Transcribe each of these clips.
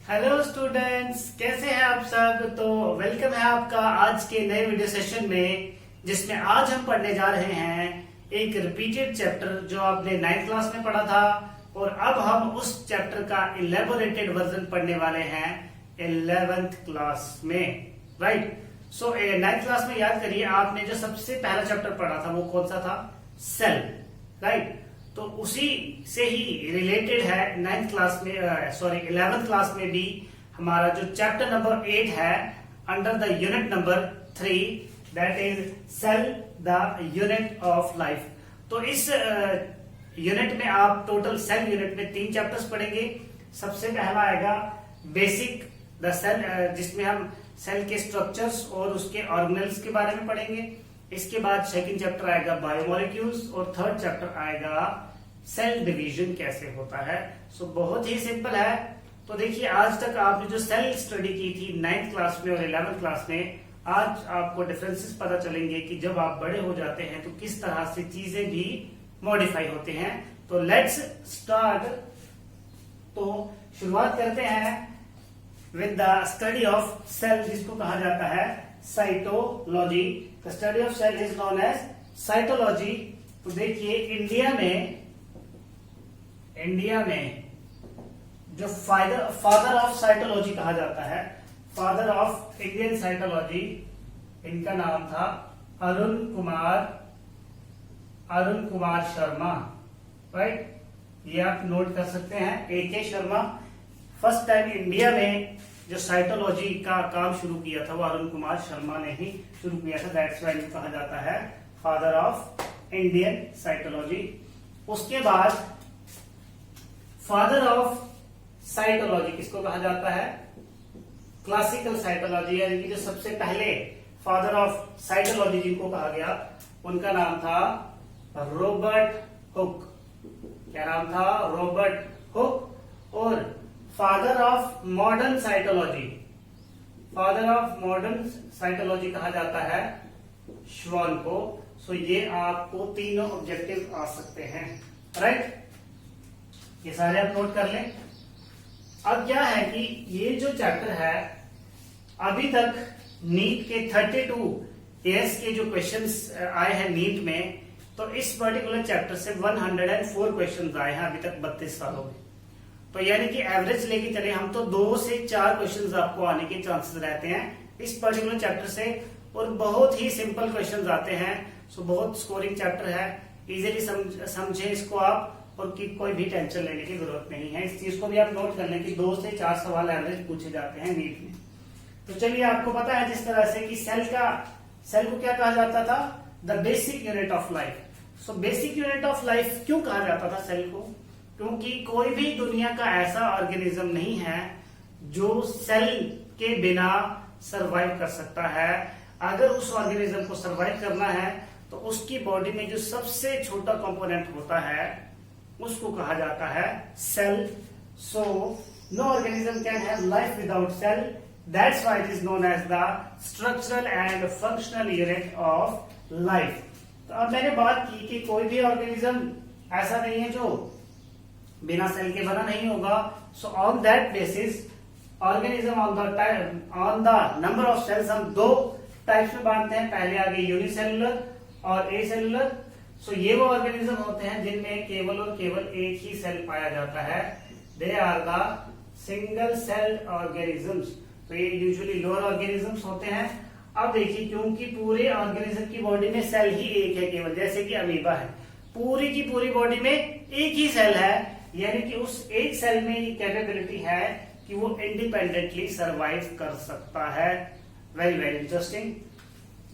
Hello students, कैसे हैं आप सब। तो वेलकम है आपका आज के नए वीडियो सेशन में, जिसमें आज हम पढ़ने जा रहे हैं एक रिपीटेड चैप्टर जो आपने 9th क्लास में पढ़ा था, और अब हम उस चैप्टर का इलेबोरेटेड वर्जन पढ़ने वाले हैं 11th क्लास में। राइट। सो 9th क्लास में याद करिए, आपने जो सबसे पहला चैप्टर पढ़ा था वो कौन सा था? सेल। राइट। तो उसी से ही रिलेटेड है 9th क्लास में 11th क्लास में भी हमारा जो चैप्टर नंबर 8 है under the unit number 3, that is cell the unit of life. तो इस यूनिट में आप टोटल सेल यूनिट में 3 चैप्टर्स पढ़ेंगे। सबसे पहला आएगा बेसिक द सेल, जिसमें हम सेल के स्ट्रक्चर्स और उसके ऑर्गेनेल्स के बारे में पढ़ेंगे। इसके बाद सेकंड चैप्टर आएगा बायोमोलिक्यूल्स, और थर्ड चैप्टर आएगा सेल डिवीजन कैसे होता है। सो बहुत ही सिंपल है। तो देखिए, आज तक आपने जो सेल स्टडी की थी 9th क्लास में और 11th क्लास में, आज आपको डिफरेंसेस पता चलेंगे कि जब आप बड़े हो जाते हैं तो किस तरह से चीजें भी मॉडिफाई होते हैं। तो लेट्स स्टार्ट। तो शुरुआत करते हैं with the study of cell, जिसको कहा जाता है cytology. The study of cell is known as cytology. तो देखिए, इंडिया में जो फादर ऑफ साइटोलॉजी कहा जाता है, फादर ऑफ इंडियन साइटोलॉजी, इनका नाम था अरुण कुमार शर्मा। राइट। ये आप नोट कर सकते हैं, AK Sharma. First time India में जो साइटोलॉजी का काम शुरू किया था वो अरुण कुमार शर्मा ने ही शुरू किया था। दैट्स व्हाई कहा जाता है फादर ऑफ इंडियन साइटोलॉजी। उसके बाद फादर ऑफ साइटोलॉजी किसको कहा जाता है? क्लासिकल साइटोलॉजी, यानी कि जो सबसे पहले फादर ऑफ साइटोलॉजी जिनको कहा गया, उनका नाम था रॉबर्ट हुक। क्या नाम था? Robert Hooke. और फादर ऑफ मॉडर्न साइटोलॉजी, कहा जाता है श्वान को। सो ये आपको तीनों ऑब्जेक्टिव आ सकते हैं। राइट। ये सारे आप नोट कर लें। अब क्या है कि ये जो चैप्टर है, अभी तक नीट के 32 ईयर्स के जो क्वेश्चंस आए हैं नीट में, तो इस पर्टिकुलर चैप्टर से 104 क्वेश्चंस आए हैं अभी तक 32 सालों में। तो यानी कि एवरेज लेके चले हम तो 2 से 4 क्वेश्चंस आपको आने के चांसेस रहते हैं इस पर्टिकुलर चैप्टर से, और बहुत ही सिंपल क्वेश्चंस आते हैं। सो बहुत स्कोरिंग चैप्टर है, इजीली समझे इसको आप, और कि कोई भी टेंशन लेने की जरूरत नहीं है। इस चीज को भी आप नोट कर लें कि 2 से 4 सवाल एवरेज पूछे जाते हैं नीट में। तो चलिए, आपको पता है जिस तरह से कि सेल को क्या कहा जाता था? The basic unit of life. So basic unit of life क्यों कहा जाता था सेल को? क्योंकि कोई भी दुनिया का ऐसा ऑर्गेनिज्म नहीं है जो सेल के बिना सरवाइव कर सकता है। अगर उस ऑर्गेनिज्म को सरवाइव करना है तो उसकी बॉडी में जो सबसे छोटा कंपोनेंट होता है उसको कहा जाता है cell. So no organism can have life without cell, that's why it is known as the structural and functional unit of life. तो अब मैंने बात की कि कोई भी ऑर्गेनिज्म ऐसा नहीं है जो बिना सेल के बना नहीं होगा। So on that basis organism on the number of cells हम 2 टाइप्स में बांटते हैं। पहले आगे यूनिसेलुलर और एसेलुलर। सो ये वो ऑर्गेनिज्म होते हैं जिनमें केवल और केवल एक ही सेल पाया जाता है। They are the single cell organisms. तो ये यूजुअली लोअर ऑर्गेनिजम्स होते हैं। अब देखिए, क्योंकि पूरे ऑर्गेनिज्म की बॉडी में सेल ही एक है केवल, जैसे कि अमीबा है, पूरी की पूरी बॉडी में एक ही सेल है, यानी कि उस एक सेल में ये कैपेबिलिटी है कि वो इंडिपेंडेंटली सर्वाइव कर सकता है। Very very interesting.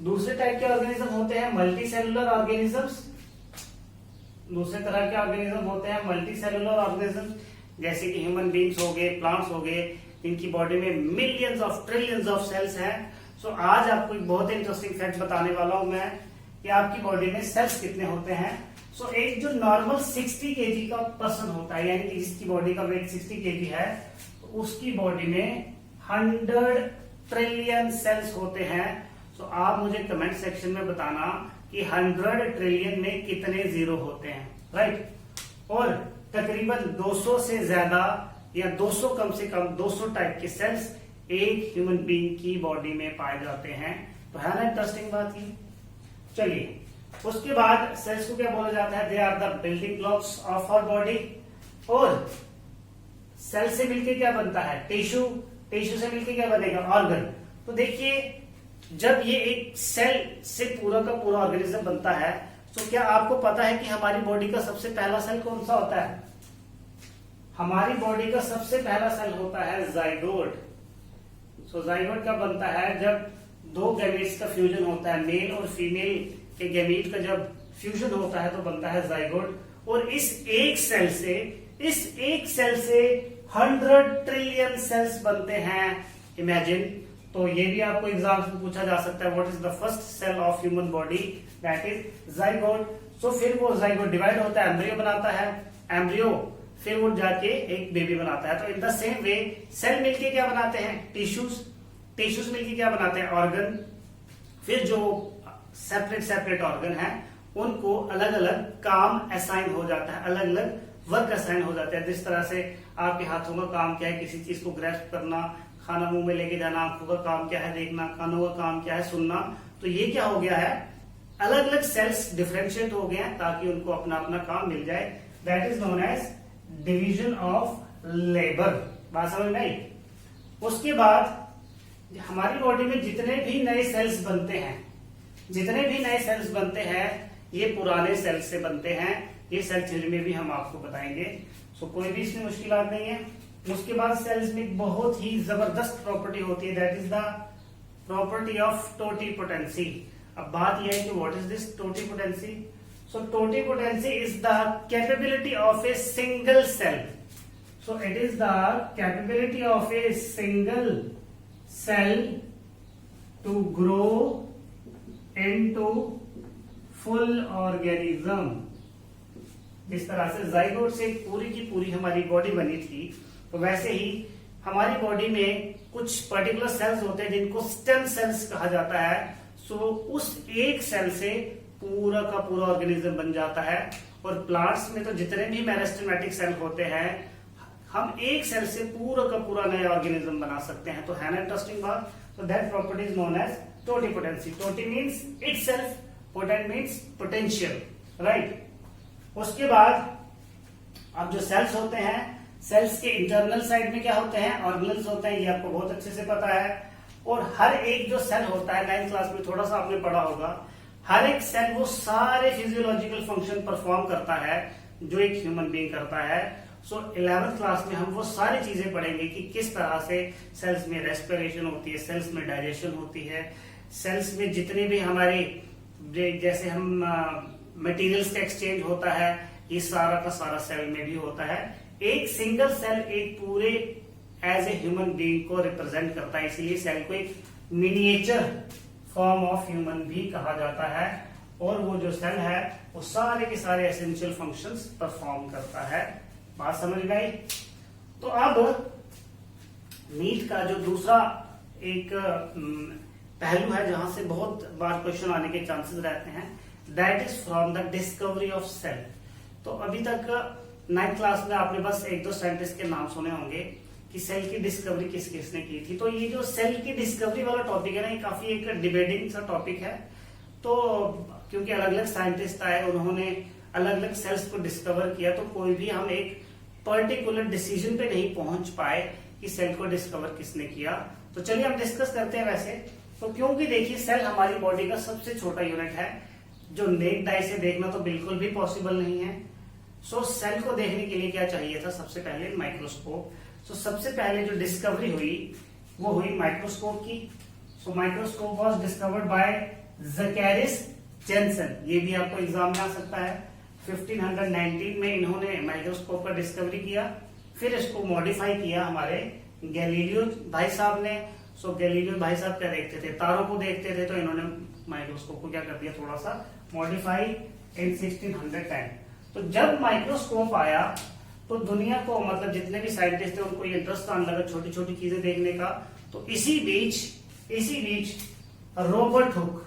दूसरे टाइप के ऑर्गेनिज्म होते हैं मल्टी सेलुलर ऑर्गेनिजम्स। दूसरे तरह के ऑर्गेनिज्म होते हैं मल्टी सेलुलर ऑर्गेनिज्म, जैसे कि ह्यूमन बींग्स हो गए, प्लांट्स हो गए, इनकी बॉडी में millions of trillions of cells हैं। सो आज आपको एक बहुत इंटरेस्टिंग फैक्ट बताने वाला हूं मैं कि आपकी बॉडी में सेल्स कितने होते हैं। सो एक जो नॉर्मल 60 kg का पर्सन होता है, यानी कि जिसकी बॉडी का वेट 60 kg है, तो उसकी बॉडी में 100 ट्रिलियन सेल्स होते हैं। सो आप मुझे कमेंट सेक्शन में बताना कि 100 ट्रिलियन में कितने जीरो होते हैं। राइट। और तकरीबन 200 से ज्यादा या 200 कम से कम 200 टाइप के सेल्स एक ह्यूमन बीइंग की बॉडी में पाए जाते हैं। तो है ना इंटरेस्टिंग बात ये। चलिए उसके बाद सेल्स को क्या बोला जाता है, they are the building blocks of our body. और सेल से मिलके क्या बनता है, टिश्यू, टिश्यू से मिलके क्या बनेगा, ऑर्गन। तो देखिए जब ये एक सेल से पूरा का पूरा ऑर्गेनिज्म बनता है, तो क्या आपको पता है कि हमारी बॉडी का सबसे पहला सेल कौन सा होता है? हमारी बॉडी का सबसे पहला सेल होता है जाइगोट। सो जाइगोट कब बनता है, जब दो गैमेट्स का फ्यूजन होता है, मेल और फीमेल के गैमेट का जब फ्यूजन होता है तो बनता है जाइगोट। और इस एक सेल से 100 ट्रिलियन सेल्स बनते हैं, इमेजिन। तो ये भी आपको एग्जाम में पूछा जा सकता है, what is the first cell of human body, that is zygote. So फिर वो जाइगोट डिवाइड होता है, एम्ब्रियो बनाता है, एम्ब्रियो फिर वो जाके एक बेबी बनाता है। तो in the same way cell मिलके क्या बनाते हैं, टिश्यूज, टिश्यूज मिलके क्या बनाते हैं, ऑर्गन। फिर जो सेपरेट ऑर्गन है उनको अलग अलग काम असाइन हो जाता है, अलग अलग वर्क असाइन हो जाता है। जिस तरह से आपके हाथों का काम क्या है, किसी चीज को ग्रैस्प करना, खाना मुंह में लेके जाना, आंखों का काम क्या है, देखना, कानों का काम क्या है, सुनना। तो ये क्या हो गया है, अलग अलग सेल्स डिफरेंशिएट हो गए हैं ताकि उनको अपना अपना काम मिल जाए। That is known as division of labour. बात समझ में आई। उसके बाद हमारी बॉडी में जितने भी नए सेल्स बनते हैं ये पुराने सेल्स से बनते हैं। ये सेल थ्योरी में भी हम आपको बताएंगे। सो कोई भी इसमें मुश्किलात नहीं है। उसके बाद सेल्स में बहुत ही जबरदस्त प्रॉपर्टी होती है, that is the property of totipotency. अब बात यह है कि what is this totipotency. So totipotency is the capability of a single cell. So it is the capability of a single cell to grow into full organism. जिस तरह से zygote से पूरी की पूरी हमारी बॉडी बनी थी, तो वैसे ही हमारी बॉडी में कुछ पर्टिकुलर सेल्स होते हैं जिनको स्टेम सेल्स कहा जाता है। सो उस एक सेल से पूरा का पूरा ऑर्गेनिज्म बन जाता है। और प्लांट्स में तो जितने भी मेरिस्टेमेटिक सेल होते हैं, हम एक सेल से पूरा का पूरा नया ऑर्गेनिज्म बना सकते हैं। तो है ना इंटरेस्टिंग बात। तो that property is known as totipotency. Toti means itself, potent means potential, right. उसके बाद अब जो सेल्स होते हैं, सेल्स के इंटरनल साइड में क्या होते हैं, ऑर्गेनल्स होते हैं, ये आपको बहुत अच्छे से पता है। और हर एक जो सेल होता है, 9th क्लास में थोड़ा सा आपने पढ़ा होगा, हर एक सेल वो सारे फिजियोलॉजिकल फंक्शन परफॉर्म करता है जो एक ह्यूमन बीइंग करता है। सो 11th क्लास में हम वो सारी चीजें पढ़ेंगे कि किस तरह से सेल्स में रेस्पिरेशन होती है, सेल्स में डाइजेशन होती है, सेल्स में जितने भी हमारे जैसे हम मटेरियल्स का एक्सचेंज होता है, ये सारा का सारा सेल में भी होता है। एक सिंगल सेल एक पूरे एज ए ह्यूमन बीइंग को रिप्रेजेंट करता है, इसलिए सेल को एक मिनिएचर फॉर्म ऑफ ह्यूमन भी कहा जाता है। और वो जो सेल है वो सारे के सारे एसेंशियल फंक्शंस परफॉर्म करता है। बात समझ में आई। तो अब नीट का जो दूसरा एक पहलू है जहां से बहुत बार क्वेश्चन आने के चांसेस रहते हैं, that is from the discovery of cell. तो अभी तक 9th क्लास में आपने बस एक दो साइंटिस्ट के नाम सुने होंगे कि सेल की डिस्कवरी किस किसने की थी। तो ये जो सेल की डिस्कवरी वाला टॉपिक है ना, ये काफी एक डिबेटिंग सा टॉपिक है। तो क्योंकि अलग अलग साइंटिस्ट आए, उन्होंने अलग अलग सेल्स को डिस्कवर किया, तो कोई भी हम एक पर्टिकुलर डिसीजन पे नहीं पहुंच पाए कि सेल को डिस्कवर किसने किया। तो चलिए हम डिस्कस करते हैं। वैसे तो क्योंकि देखिए सेल हमारी बॉडी का सबसे छोटा यूनिट है, जो नेक्ड आई से देखना तो बिल्कुल भी पॉसिबल नहीं है। सो सेल को देखने के लिए क्या चाहिए था, सबसे पहले माइक्रोस्कोप। सो सबसे पहले जो डिस्कवरी हुई वो हुई माइक्रोस्कोप की। So microscope was discovered by Zacharias Janssen. ये भी आपको एग्जाम में आ सकता है। 1519 में इन्होंने माइक्रोस्कोप का डिस्कवरी किया। फिर इसको मॉडिफाई किया हमारे गैलीलियो भाई साहब ने। सो गैलीलियो भाई साहब क्या देखते थे, तारों को देखते थे, तो इन्होंने माइक्रोस्कोप को क्या कर दिया, थोड़ा सा मॉडिफाई इन 1610। तो जब माइक्रोस्कोप आया तो दुनिया को, मतलब जितने भी साइंटिस्ट थे, उनको ये इंटरेस्ट आने लगा छोटी छोटी चीजें देखने का। तो इसी बीच रॉबर्ट हुक,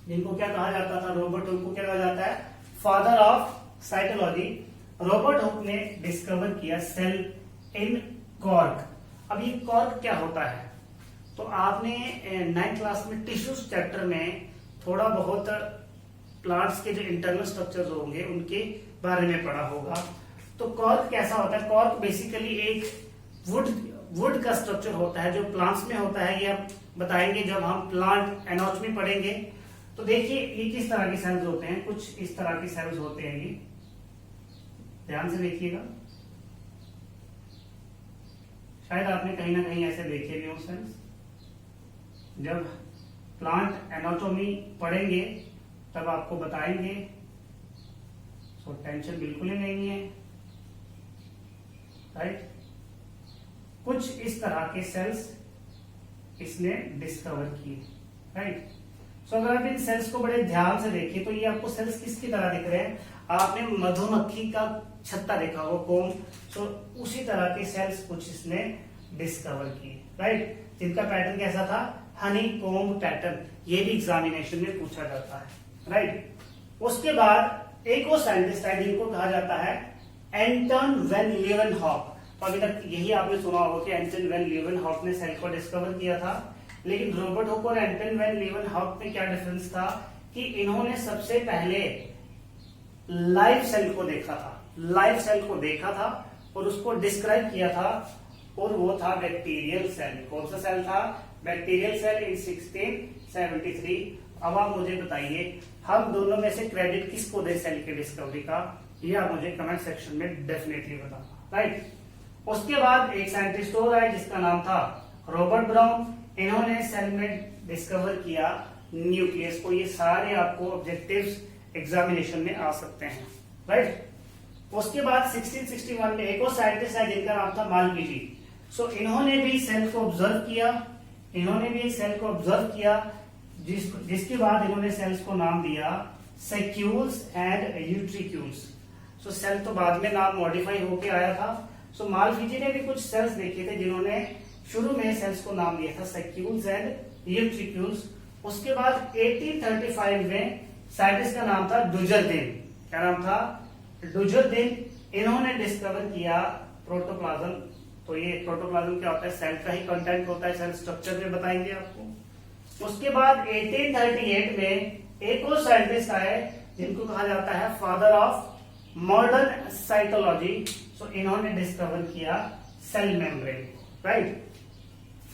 जिनको क्या कहा जाता था, रॉबर्ट हुक को क्या कहा जाता है, father of cytology. Robert Hooke ने डिस्कवर किया सेल इन कॉर्क। अब ये कॉर्क क्या होता है, तो आपने 9th क्लास में टिश्यूज चैप्टर में थोड़ा बहुत प्लांट्स के जो इंटरनल स्ट्रक्चर्स होंगे उनके बारे में पढ़ा होगा। तो कॉर्क कैसा होता है, कॉर्क बेसिकली एक वुड का स्ट्रक्चर होता है जो प्लांट्स में होता है। ये आप बताएंगे जब हम प्लांट एनाटॉमी पढ़ेंगे। तो देखिए ये किस तरह के सेल्स होते हैं, कुछ इस तरह के सेल्स होते हैं। ये ध्यान से देखिएगा, शायद आपने कहीं ना कहीं ऐसे देखे भी हो सेल्स। जब प्लांट एनाटॉमी पढ़ेंगे तब आपको बताएंगे, सो टेंशन बिल्कुल ही नहीं है, राइट। कुछ इस तरह के सेल्स इसने डिस्कवर किए, राइट। सो अगर आप इन सेल्स को बड़े ध्यान से देखिए तो ये आपको सेल्स किसकी तरह दिख रहे हैं, आपने मधुमक्खी का छत्ता देखा होगा, कोम। सो उसी तरह के सेल्स कुछ इसने डिस्कवर किए, राइट, जिनका पैटर्न कैसा था, हनी कोम्ब पैटर्न। ये भी एग्जामिनेशन में पूछा जाता है, राइट। उसके बाद एक और साइंटिस्ट है जिनको कहा जाता है एंटन वेन लीवेनहॉक। तो अभी तक यही आपने सुना होगा कि एंटन वेन लीवेनहॉक ने सेल को डिस्कवर किया था, लेकिन रॉबर्ट हुक और एंटन वेन लीवेनहॉक में क्या डिफरेंस था कि इन्होंने सबसे पहले लाइव सेल को देखा था, लाइव सेल को देखा था और उसको डिस्क्राइब किया था, और वो था बैक्टीरियल सेल। कौन सा सेल था, बैक्टीरियल सेल इन 1673। अब आप मुझे बताइए हम दोनों में से क्रेडिट किसको दे सेल की डिस्कवरी का, ये आप मुझे कमेंट सेक्शन में डेफिनेटली बताना, राइट। उसके बाद एक साइंटिस्ट और है जिसका नाम था रॉबर्ट ब्राउन। इन्होंने सेल में डिस्कवर किया न्यूक्लियस को। ये सारे आपको ऑब्जेक्टिव्स एग्जामिनेशन में आ सकते हैं, राइट। उसके बाद 1661 में एक और साइंटिस्ट है जिनका नाम था मालपीजी। सो इन्होंने भी सेल को ऑब्जर्व किया, इन्होंने भी सेल को ऑब्जर्व किया, जिसके बाद इन्होंने सेल्स को नाम दिया सेक्यूल्स एंड यूट्रिक्यूल्स। सो सेल तो बाद में नाम मॉडिफाई होके आया था। सो मालपीजी ने भी कुछ सेल्स देखे थे जिन्होंने शुरू में सेल्स को नाम दिया था सेक्यूल्स एंड यूट्रिक्यूल्स। उसके बाद 1835 में साइंटिस्ट का नाम था डुजरदेन। क्या नाम था, डुजरदेन। इन्होंने डिस्कवर किया प्रोटोप्लाज्म। तो ये प्रोटोप्लाज्म क्या होता है, सेल का ही कंटेंट होता है, सेल स्ट्रक्चर में बताएंगे आपको। उसके बाद 1838 में एक और साइंटिस्ट आए जिनको कहा जाता है फादर ऑफ मॉडर्न साइटोलॉजी। सो इन्होंने डिस्कवर किया सेल मेम्ब्रेन, राइट।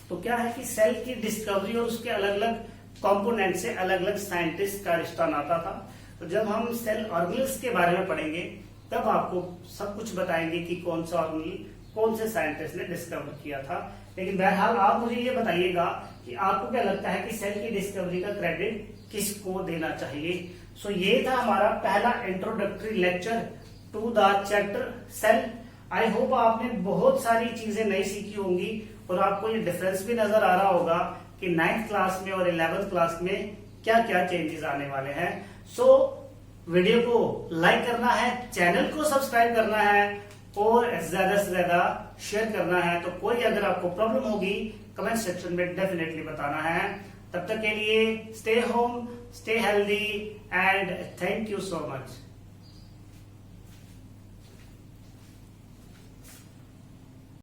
तो क्या है कि सेल की डिस्कवरी और उसके अलग अलग कंपोनेंट से अलग अलग साइंटिस्ट का रिश्ता नाता था। तो जब हम सेल ऑर्गेनिल्स के बारे में पढ़ेंगे तब आपको सब कुछ बताएंगे कि कौन सा ऑर्गेनिल कौन से साइंटिस्ट ने डिस्कवर किया था। लेकिन बहरहाल आप मुझे ये बताइएगा कि आपको क्या लगता है कि सेल की डिस्कवरी का क्रेडिट किसको देना चाहिए। सो ये था हमारा पहला introductory lecture to the chapter cell. I hope आपने बहुत सारी चीजें नई सीखी होंगी और आपको ये डिफरेंस भी नजर आ रहा होगा कि 9th क्लास में और 11th क्लास में क्या क्या चेंजेस आने वाले हैं। सो वीडियो को लाइक करना है, चैनल को सब्सक्राइब करना है और ज्यादा से ज्यादा शेयर करना है। तो कोई अगर आपको प्रॉब्लम होगी कमेंट सेक्शन में डेफिनेटली बताना है। तब तक के लिए stay home, stay healthy and thank you so much.